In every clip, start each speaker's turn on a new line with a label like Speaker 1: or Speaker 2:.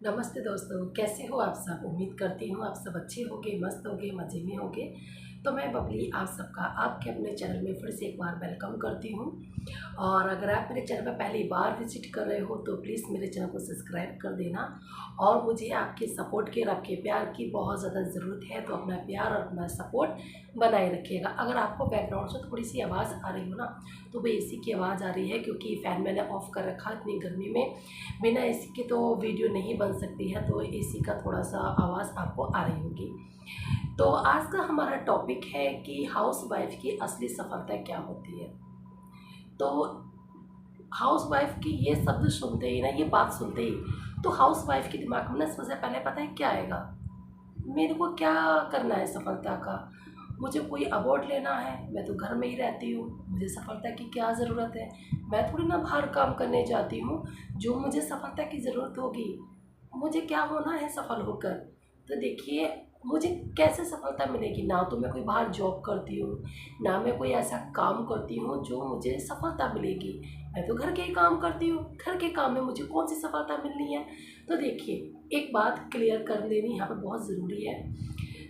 Speaker 1: नमस्ते दोस्तों, कैसे हो आप सब। उम्मीद करती हूँ आप सब अच्छे होंगे, मस्त होंगे, मज़े में होंगे। तो मैं बबली आप सबका आपके अपने चैनल में फिर से एक बार वेलकम करती हूँ। और अगर आप मेरे चैनल पर पहली बार विजिट कर रहे हो तो प्लीज़ मेरे चैनल को सब्सक्राइब कर देना। और मुझे आपके सपोर्ट की और आपके प्यार की बहुत ज़्यादा ज़रूरत है, तो अपना प्यार और अपना सपोर्ट बनाए रखिएगा। अगर आपको बैकग्राउंड से थोड़ी सी आवाज़ आ रही हो ना, तो वो एसी की आवाज़ आ रही है, क्योंकि फ़ैन मैंने ऑफ़ कर रखा इतनी गर्मी में। बिना एसी के तो वीडियो नहीं बन सकती है, तो एसी का थोड़ा सा आवाज़ आपको आ रही होगी। तो आज का हमारा टॉपिक है कि हाउसवाइफ की असली सफलता क्या होती है। तो हाउसवाइफ की ये शब्द सुनते ही ना, ये बात सुनते ही तो हाउसवाइफ के दिमाग में ना सबसे पहले पता है क्या आएगा, मेरे को क्या करना है सफलता का। मुझे कोई अवार्ड लेना है, मैं तो घर में ही रहती हूँ, मुझे सफलता की क्या ज़रूरत है। मैं थोड़ी ना बाहर काम करने जाती हूँ। जो मुझे सफलता की ज़रूरत होगी, मुझे क्या होना है सफल होकर। तो देखिए, मुझे कैसे सफलता मिलेगी। ना तो मैं कोई बाहर जॉब करती हूँ, ना मैं कोई ऐसा काम करती हूँ जो मुझे सफलता मिलेगी। मैं तो घर के ही काम करती हूँ, घर के काम में मुझे कौन सी सफलता मिलनी है। तो देखिए, एक बात क्लियर कर देनी यहाँ पर बहुत ज़रूरी है।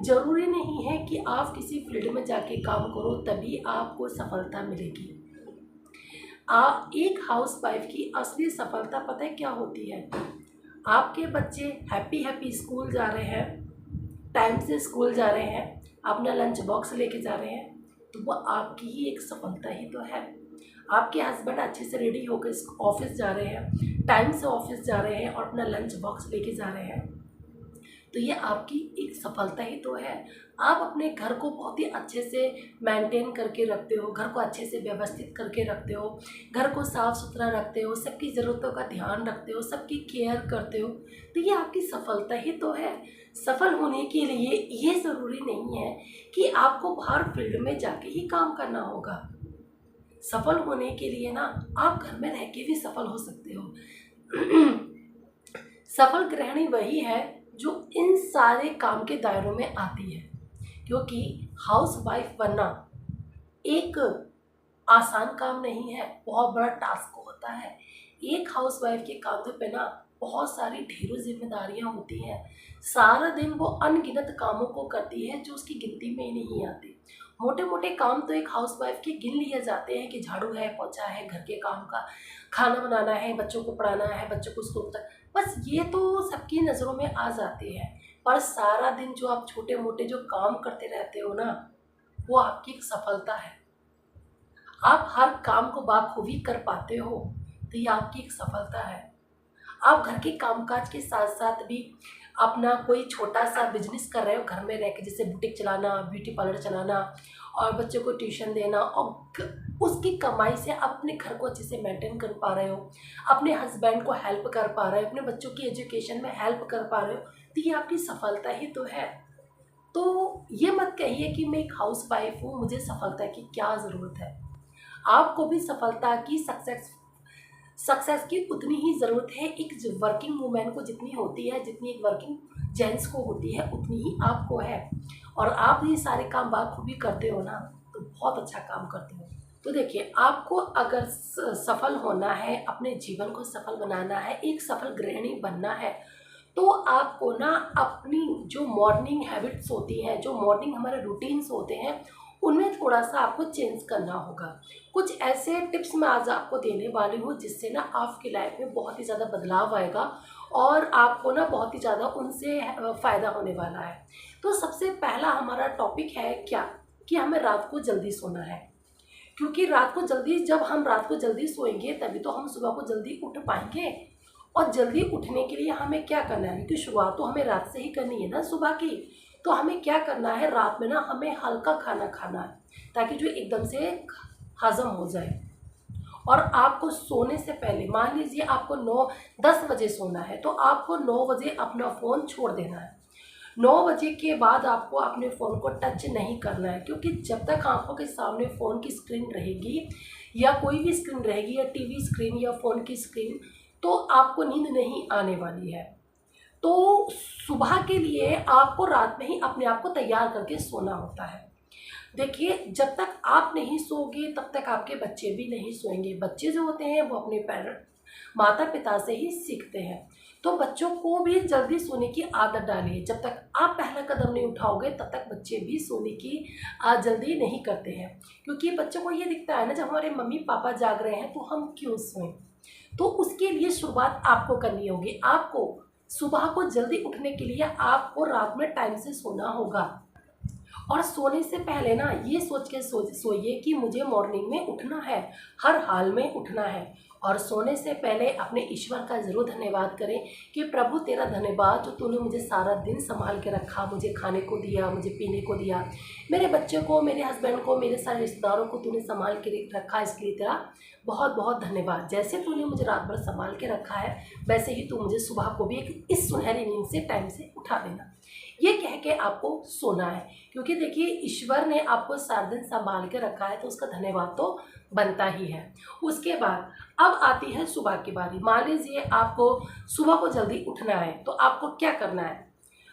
Speaker 1: ज़रूरी नहीं है कि आप किसी फील्ड में जाके काम करो तभी आपको सफलता मिलेगी। एक हाउसवाइफ की असली सफलता पता है क्या होती है। आपके बच्चे हैप्पी हैप्पी स्कूल जा रहे हैं, टाइम से स्कूल जा रहे हैं, अपना लंच बॉक्स लेके जा रहे हैं, तो वो आपकी ही एक सफलता ही तो है। आपके हस्बैंड अच्छे से रेडी होकर ऑफिस जा रहे हैं, टाइम से ऑफिस जा रहे हैं और अपना लंच बॉक्स लेके जा रहे हैं, तो ये आपकी एक सफलता ही तो है। आप अपने घर को बहुत ही अच्छे से मेंटेन करके रखते हो, घर को अच्छे से व्यवस्थित करके रखते हो, घर को साफ़ सुथरा रखते हो, सबकी ज़रूरतों का ध्यान रखते हो, सबकी केयर करते हो, तो ये आपकी सफलता ही तो है। सफल होने के लिए ये ज़रूरी नहीं है कि आपको बाहर फील्ड में जाके ही काम करना होगा। सफल होने के लिए ना, आप घर में रह के भी सफल हो सकते हो। सफल गृहिणी वही है जो इन सारे काम के दायरों में आती है, क्योंकि हाउस वाइफ बनना एक आसान काम नहीं है, बहुत बड़ा टास्क होता है। एक हाउस वाइफ के कांधों पे ना बहुत सारी ढेरों जिम्मेदारियां होती हैं। सारा दिन वो अनगिनत कामों को करती है जो उसकी गिनती में ही नहीं आती। मोटे मोटे काम तो एक हाउस वाइफ के गिन लिए जाते हैं कि झाड़ू है, पोछा है, घर के काम का, खाना बनाना है, बच्चों को पढ़ाना है, बच्चों को स्कूल तक, बस ये तो सबकी नज़रों में आ जाते हैं। पर सारा दिन जो आप छोटे मोटे जो काम करते रहते हो ना, वो आपकी एक सफलता है। आप हर काम को बाखूबी कर पाते हो, तो ये आपकी एक सफलता है। आप घर के कामकाज के साथ साथ भी अपना कोई छोटा सा बिजनेस कर रहे हो घर में रह के, जैसे बुटीक चलाना, ब्यूटी पार्लर चलाना और बच्चों को ट्यूशन देना, और उसकी कमाई से अपने घर को अच्छे से मेंटेन कर पा रहे हो, अपने हस्बैंड को हेल्प कर पा रहे हो, अपने बच्चों की एजुकेशन में हेल्प कर पा रहे हो, तो ये आपकी सफलता ही तो है। तो ये मत कहिए कि मैं एक हाउस वाइफ हूँ, मुझे सफलता की क्या ज़रूरत है। आपको भी सफलता की सक्सेस की उतनी ही ज़रूरत है। एक वर्किंग वूमेन को जितनी होती है, जितनी एक वर्किंग जेंट्स को होती है, उतनी ही आपको है। और आप ये सारे काम बाखूबी करते हो ना, तो बहुत अच्छा काम करते हो। तो देखिए, आपको अगर सफल होना है, अपने जीवन को सफल बनाना है, एक सफल गृहिणी बनना है, तो आपको ना अपनी जो मॉर्निंग हैबिट्स होती हैं, जो मॉर्निंग हमारे रूटीन्स होते हैं, उनमें थोड़ा सा आपको चेंज करना होगा। कुछ ऐसे टिप्स मैं आज आपको देने वाली हूँ जिससे ना आपकी लाइफ में बहुत ही ज़्यादा बदलाव आएगा और आपको ना बहुत ही ज़्यादा उनसे फ़ायदा होने वाला है। तो सबसे पहला हमारा टॉपिक है क्या, कि हमें रात को जल्दी सोना है। क्योंकि जब हम रात को जल्दी सोएंगे तभी तो हम सुबह को जल्दी उठ पाएंगे। और जल्दी उठने के लिए हमें क्या करना है, क्योंकि शुरुआत तो हमें रात से ही करनी है ना सुबह की। तो हमें क्या करना है, रात में ना हमें हल्का खाना खाना है, ताकि जो एकदम से हजम हो जाए। और आपको सोने से पहले, मान लीजिए आपको 9-10 बजे सोना है, तो आपको 9 बजे अपना फ़ोन छोड़ देना है। 9 बजे के बाद आपको अपने फ़ोन को टच नहीं करना है, क्योंकि जब तक आंखों के सामने फ़ोन की स्क्रीन रहेगी, या कोई भी स्क्रीन रहेगी, या टीवी स्क्रीन या फ़ोन की स्क्रीन, तो आपको नींद नहीं आने वाली है। तो सुबह के लिए आपको रात में ही अपने आप को तैयार करके सोना होता है। देखिए, जब तक आप नहीं सोओगे तब तक आपके बच्चे भी नहीं सोएंगे। बच्चे जो होते हैं वो अपने पेरेंट माता पिता से ही सीखते हैं। तो बच्चों को भी जल्दी सोने की आदत डालिए। जब तक आप पहला कदम नहीं उठाओगे तब तक बच्चे भी सोने की जल्दी नहीं करते हैं, क्योंकि बच्चों को ये दिखता है ना, जब हमारे मम्मी पापा जाग रहे हैं तो हम क्यों सोएं। तो उसके लिए शुरुआत आपको करनी होगी। आपको सुबह को जल्दी उठने के लिए आपको रात में टाइम से सोना होगा। और सोने से पहले ना ये सोच के सोइए कि मुझे मॉर्निंग में उठना है, हर हाल में उठना है। और सोने से पहले अपने ईश्वर का ज़रूर धन्यवाद करें कि प्रभु तेरा धन्यवाद जो तूने मुझे सारा दिन संभाल के रखा, मुझे खाने को दिया, मुझे पीने को दिया, मेरे बच्चे को, मेरे हस्बैंड को, मेरे सारे रिश्तेदारों को तूने संभाल के रखा, इसके लिए तेरा बहुत बहुत धन्यवाद। जैसे तूने मुझे रात भर संभाल के रखा है वैसे ही तू मुझे सुबह को भी इस सुनहरी नींद से टाइम से उठा देना। ये कह के आपको सोना है, क्योंकि देखिए ईश्वर ने आपको सारा दिन संभाल के रखा है तो उसका धन्यवाद तो बनता ही है। उसके बाद अब आती है सुबह की बारी। मान लीजिए आपको सुबह को जल्दी उठना है तो आपको क्या करना है।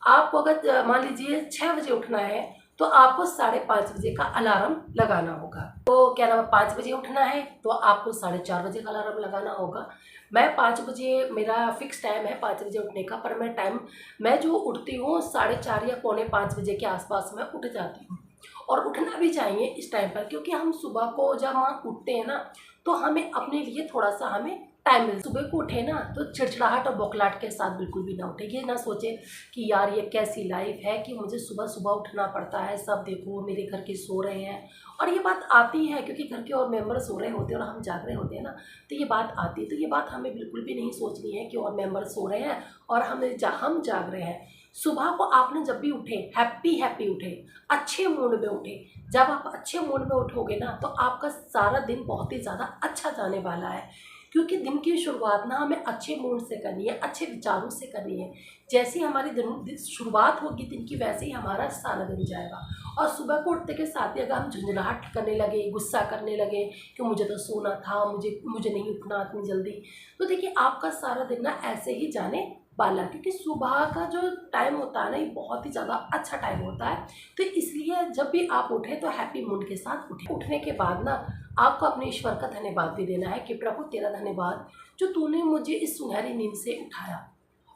Speaker 1: आपको अगर मान लीजिए 6 बजे उठना है तो आपको 5:30 बजे का अलार्म लगाना होगा। तो क्या नाम है, 5 बजे उठना है तो आपको 4:30 बजे का अलार्म लगाना होगा। मैं 5 बजे, मेरा फिक्स टाइम है 5 बजे उठने का, पर मैं जो उठती हूँ 4:30 या 4:45 बजे के आसपास मैं उठ जाती हूँ। और उठना भी चाहिए इस टाइम पर, क्योंकि हम सुबह को जब हम उठते हैं ना तो हमें अपने लिए थोड़ा सा हमें टाइम मिल। सुबह को उठे ना तो चिड़चिड़ाहट और बौखलाहट के साथ बिल्कुल भी ना उठे। ये ना सोचे कि यार ये कैसी लाइफ है कि मुझे सुबह सुबह उठना पड़ता है, सब देखो मेरे घर के सो रहे हैं। और ये बात आती है क्योंकि घर के और मेंबर सो रहे होते हैं और हम जाग रहे होते हैं ना, तो ये बात आती है। तो ये बात हमें बिल्कुल भी नहीं सोचनी है कि और मेंबर सो रहे हैं और हम जाग रहे हैं। सुबह को आपने जब भी उठे हैप्पी उठे, अच्छे मूड में उठे। जब आप अच्छे मूड में उठोगे ना तो आपका सारा दिन बहुत ही ज़्यादा अच्छा जाने वाला है, क्योंकि दिन की शुरुआत ना हमें अच्छे मूड से करनी है, अच्छे विचारों से करनी है। जैसे ही हमारी दिन शुरुआत होगी दिन की, वैसे ही हमारा सारा दिन जाएगा। और सुबह को उठते के साथ ही अगर हम झुंझलाहट करने लगे, गुस्सा करने लगे कि मुझे तो सोना था, मुझे नहीं उठना इतनी जल्दी, तो देखिए आपका सारा दिन ना ऐसे ही जाने वाला। क्योंकि सुबह का जो टाइम होता है ना ये बहुत ही ज़्यादा अच्छा टाइम होता है। तो इसलिए जब भी आप उठें तो हैप्पी मूड के साथ उठें। उठने के बाद ना आपको अपने ईश्वर का धन्यवाद भी देना है कि प्रभु तेरा धन्यवाद जो तूने मुझे इस सुनहरी नींद से उठाया,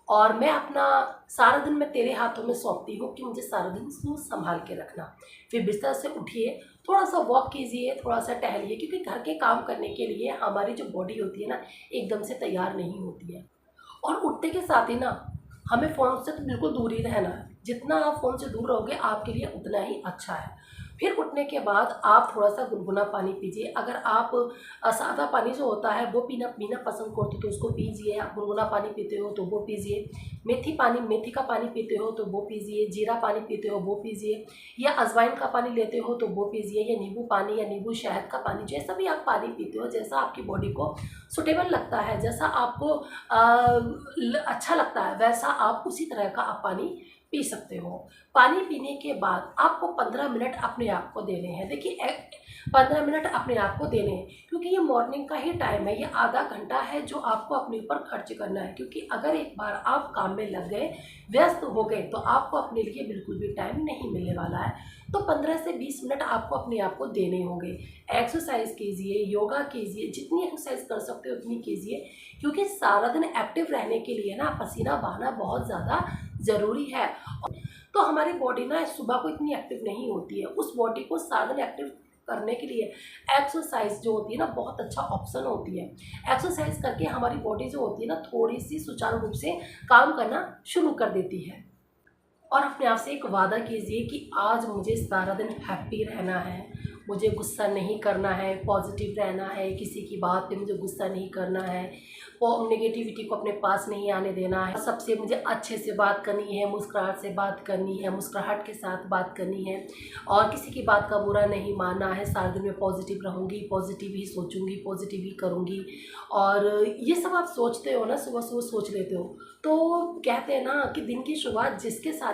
Speaker 1: और मैं अपना सारा दिन मैं तेरे हाथों में सौंपती हूँ कि मुझे सारा दिन तू संभाल के रखना। फिर बिस्तर से उठिए, थोड़ा सा वॉक कीजिए, थोड़ा सा टहलिए, क्योंकि घर के काम करने के लिए हमारी जो बॉडी होती है ना एकदम से तैयार नहीं होती है। और उठते के साथ ही ना हमें फ़ोन से तो बिल्कुल दूर ही रहना है। जितना आप फ़ोन से दूर रहोगे आपके लिए उतना ही अच्छा है। फिर उठने के बाद आप थोड़ा सा गुनगुना पानी पीजिए। अगर आप सादा पानी जो होता है वो पीना पीना पसंद करते हो तो उसको पीजिए। आप गुनगुना पानी पीते हो तो वो पीजिए। मेथी का पानी पीते हो तो वो पीजिए। जीरा पानी पीते हो वो पीजिए, या अजवाइन का पानी लेते हो तो वो पीजिए, या नींबू पानी या नींबू शहद का पानी, जैसा भी आप पानी पीते हो, जैसा आपकी बॉडी को सुटेबल लगता है, जैसा आपको अच्छा लगता है, वैसा आप उसी तरह का आप पानी पी सकते हो। पानी पीने के बाद आपको 15 मिनट अपने आप को देने हैं। देखिए 15 मिनट अपने आप को देने हैं, क्योंकि ये मॉर्निंग का ही टाइम है। ये आधा घंटा है जो आपको अपने ऊपर खर्च करना है, क्योंकि अगर एक बार आप काम में लग गए, व्यस्त हो गए, तो आपको अपने लिए बिल्कुल भी टाइम नहीं मिलने वाला है। तो 15 से 20 मिनट आपको अपने आप को देने होंगे। एक्सरसाइज कीजिए, योगा कीजिए, जितनी एक्सरसाइज कर सकते हो उतनी कीजिए, क्योंकि सारा दिन एक्टिव रहने के लिए ना पसीना बहाना बहुत ज़्यादा ज़रूरी है। तो हमारी बॉडी ना सुबह को इतनी एक्टिव नहीं होती है। उस बॉडी को सारा दिन एक्टिव करने के लिए एक्सरसाइज जो होती है ना बहुत अच्छा ऑप्शन होती है। एक्सरसाइज करके हमारी बॉडी जो होती है ना थोड़ी सी सुचारू रूप से काम करना शुरू कर देती है। और अपने आप से एक वादा कीजिए कि आज मुझे सारा दिन हैप्पी रहना है, मुझे गुस्सा नहीं करना है, पॉजिटिव रहना है, किसी की बात पे मुझे गुस्सा नहीं करना है, और नेगेटिविटी को अपने पास नहीं आने देना है। सबसे मुझे अच्छे से बात करनी है, मुस्कुराहट से बात करनी है, मुस्कुराहट के साथ बात करनी है, और किसी की बात का बुरा नहीं मानना है। सारा दिन मैं पॉजिटिव रहूँगी, पॉजिटिव ही सोचूंगी, पॉजिटिव ही करूँगी। और ये सब आप सोचते हो ना, सुबह सुबह सोच लेते हो, तो कहते हैं ना कि दिन की शुरुआत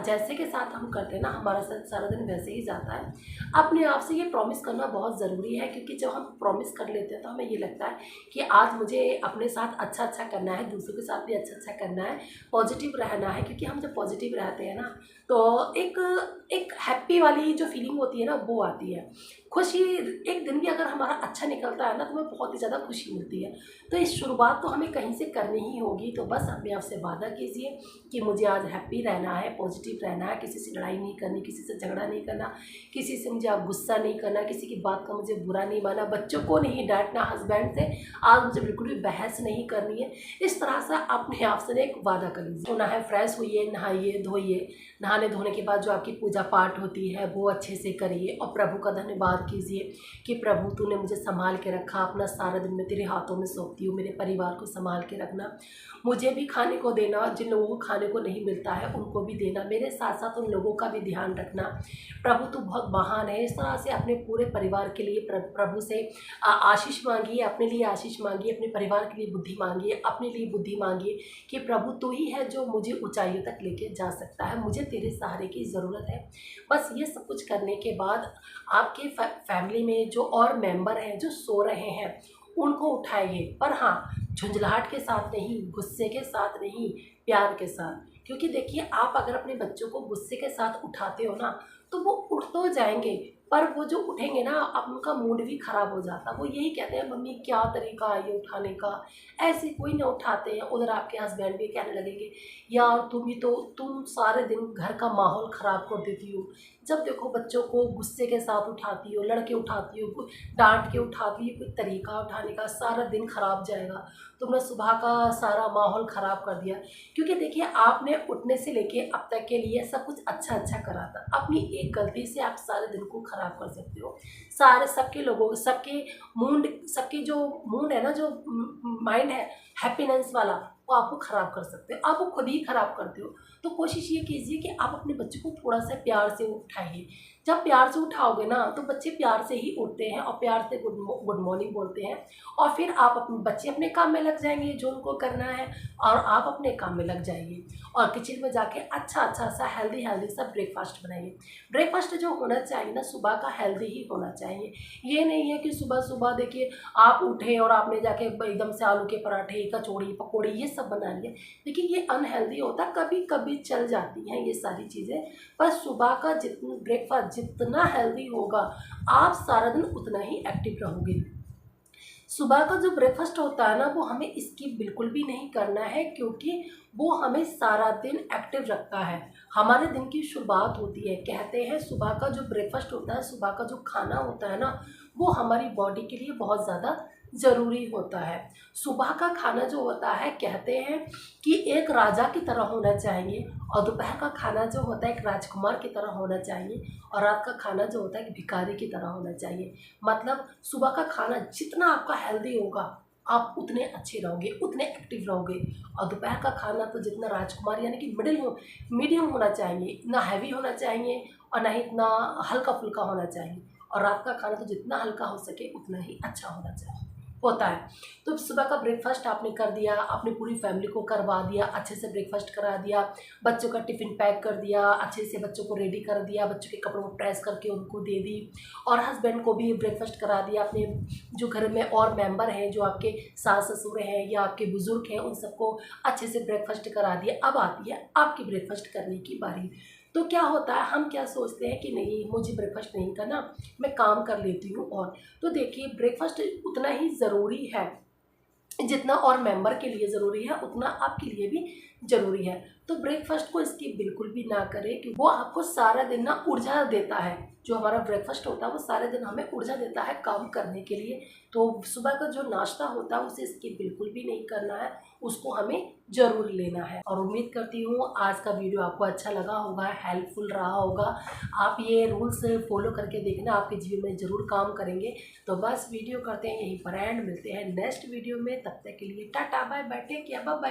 Speaker 1: जैसे के साथ हम करते हैं ना, हमारा सारा दिन वैसे ही जाता है। अपने आप से ये प्रॉमिस करना बहुत ज़रूरी है, क्योंकि जब हम प्रॉमिस कर लेते हैं तो हमें ये लगता है कि आज मुझे अपने साथ अच्छा करना है, दूसरों के साथ भी अच्छा करना है, पॉजिटिव रहना है। क्योंकि हम जब पॉजिटिव रहते हैं ना तो एक हैप्पी वाली जो फीलिंग होती है ना वो आती है। खुशी एक दिन भी अगर हमारा अच्छा निकलता है ना तो हमें बहुत ही ज़्यादा खुशी मिलती है। तो इस शुरुआत तो हमें कहीं से करनी ही होगी। तो बस अपने आप से वादा कीजिए कि मुझे आज हैप्पी रहना है, पॉजिटिव रहना है, किसी से लड़ाई नहीं करनी, किसी से झगड़ा नहीं करना, किसी से मुझे अब गुस्सा नहीं करना, किसी की बात का मुझे बुरा नहीं माना, बच्चों को नहीं डांटना, हस्बैंड से आज मुझे बिल्कुल भी बहस नहीं करनी है। इस तरह से अपने आप से एक वादा कर लीजिए। होना है, फ्रेश होइए, नहाइए धोइए, नहाने धोने के बाद जो आपकी पूजा पाठ होती है वो अच्छे से करिए और प्रभु का धन्यवाद कीजिए कि प्रभु तूने मुझे संभाल के रखा, अपना सारा दिन मैं तेरे हाथों में सौंपती हूँ, मेरे परिवार को संभाल के रखना, मुझे भी खाने को देना, जिन लोगों को खाने को नहीं मिलता है उनको भी देना, मेरे साथ साथ उन लोगों का भी ध्यान रखना। प्रभु तू बहुत महान है। इस तरह से अपने पूरे परिवार के लिए प्रभु से आशीष मांगिए, अपने लिए आशीष मांगिए, अपने परिवार के लिए बुद्धि मांगिए, अपने लिए बुद्धि मांगिए कि प्रभु तू ही है जो मुझे ऊंचाइयों तक लेके जा सकता है, मुझे तेरे सहारे की ज़रूरत है। बस ये सब कुछ करने के बाद आपके फैमिली में जो और मेंबर हैं जो सो रहे हैं उनको उठाइए, पर हाँ झुंझलाहट के साथ नहीं, गुस्से के साथ नहीं, प्यार के साथ। क्योंकि देखिए आप अगर अपने बच्चों को गुस्से के साथ उठाते हो ना तो वो उठ तो जाएंगे, पर वो जो उठेंगे ना अब उनका मूड भी ख़राब हो जाता। वो यही कहते हैं मम्मी क्या तरीका है ये उठाने का, ऐसे कोई ना उठाते हैं। उधर आपके हस्बैंड भी कहने लगेंगे यार तुम सारे दिन घर का माहौल ख़राब कर देती हो, जब देखो बच्चों को गुस्से के साथ उठाती हो, लड़के उठाती हो, डांट के उठाती हो, कोई तरीका उठाने का, सारा दिन ख़राब जाएगा, तुमने सुबह का सारा माहौल ख़राब कर दिया। क्योंकि देखिए आपने उठने से लेके अब तक के लिए सब कुछ अच्छा अच्छा करा था, अपनी एक गलती से आप सारे दिन को ख़राब कर सकते हो। सारे सबके लोगों सबके जो मूड है ना, जो माइंड है हैप्पीनेस वाला, वो आपको ख़राब कर सकते हो, आप वो खुद ही ख़राब करते हो। तो कोशिश ये कीजिए कि आप अपने बच्चे को थोड़ा सा प्यार से उठाइए। जब प्यार से उठाओगे ना तो बच्चे प्यार से ही उठते हैं और प्यार से गुड मॉर्निंग बोलते हैं, और फिर आप अपने बच्चे अपने काम में लग जाएंगे जो उनको करना है, और आप अपने काम में लग जाइए और किचन में जाके अच्छा सा हेल्दी सा ब्रेकफास्ट बनाइए। ब्रेकफास्ट जो होना चाहिए ना सुबह का हेल्दी ही होना चाहिए। ये नहीं है कि सुबह सुबह देखिए आप उठे और आपने जाके एकदम से आलू के पराठे, कचौड़ी, पकौड़ी ये सब बना लिए। देखिए ये अनहेल्दी होता, कभी कभी चल जाती हैं ये सारी चीज़ें, पर सुबह का जितना ब्रेकफास्ट जितना हेल्दी होगा आप सारा दिन उतना ही एक्टिव रहोगे। सुबह का जो ब्रेकफास्ट होता है ना वो हमें स्किप बिल्कुल भी नहीं करना है, क्योंकि वो हमें सारा दिन एक्टिव रखता है, हमारे दिन की शुरुआत होती है। कहते हैं सुबह का जो ब्रेकफास्ट होता है, सुबह का जो खाना होता है ना, वो हमारी बॉडी के लिए बहुत ज़्यादा ज़रूरी होता है। सुबह का खाना जो होता है कहते हैं कि एक राजा की तरह होना चाहिए, और दोपहर का खाना जो होता है एक राजकुमार की तरह होना चाहिए, और रात का खाना जो होता है एक भिखारी की तरह होना चाहिए। मतलब सुबह का खाना जितना आपका हेल्दी होगा आप उतने अच्छे रहोगे, उतने एक्टिव रहोगे, और दोपहर का खाना तो जितना राजकुमार यानी कि मीडियम होना चाहिए, ना हैवी होना चाहिए और ना ही इतना हल्का फुल्का होना चाहिए, और रात का खाना तो जितना हल्का हो सके उतना ही अच्छा होता है। तो सुबह का ब्रेकफास्ट आपने कर दिया, अपनी पूरी फैमिली को करवा दिया, अच्छे से ब्रेकफास्ट करा दिया, बच्चों का टिफ़िन पैक कर दिया, अच्छे से बच्चों को रेडी कर दिया, बच्चों के कपड़ों को प्रेस करके उनको दे दी, और हस्बैंड को भी ब्रेकफास्ट करा दिया। अपने जो घर में और मेंबर हैं, जो आपके सास ससुर हैं या आपके बुज़ुर्ग हैं, उन सबको अच्छे से ब्रेकफास्ट करा दिया। अब आती है आपकी ब्रेकफास्ट करने की बारी। तो क्या होता है, हम क्या सोचते हैं कि नहीं मुझे ब्रेकफास्ट नहीं करना, मैं काम कर लेती हूँ। और तो देखिए ब्रेकफास्ट उतना ही ज़रूरी है जितना और मेंबर के लिए ज़रूरी है उतना आपके लिए भी ज़रूरी है। तो ब्रेकफास्ट को स्किप बिल्कुल भी ना करें, कि वो आपको सारा दिन ना ऊर्जा देता है। जो हमारा ब्रेकफास्ट होता है वो सारे दिन हमें ऊर्जा देता है काम करने के लिए। तो सुबह का जो नाश्ता होता है उसे स्किप बिल्कुल भी नहीं करना है, उसको हमें ज़रूर लेना है। और उम्मीद करती हूँ आज का वीडियो आपको अच्छा लगा होगा, हेल्पफुल रहा होगा। आप ये रूल्स फॉलो करके देखना, आपके जीवन में ज़रूर काम करेंगे। तो बस वीडियो करते हैं यहीं पर एंड, मिलते हैं नेक्स्ट वीडियो में। तब तक के लिए tata bye bye, take care, bye bye.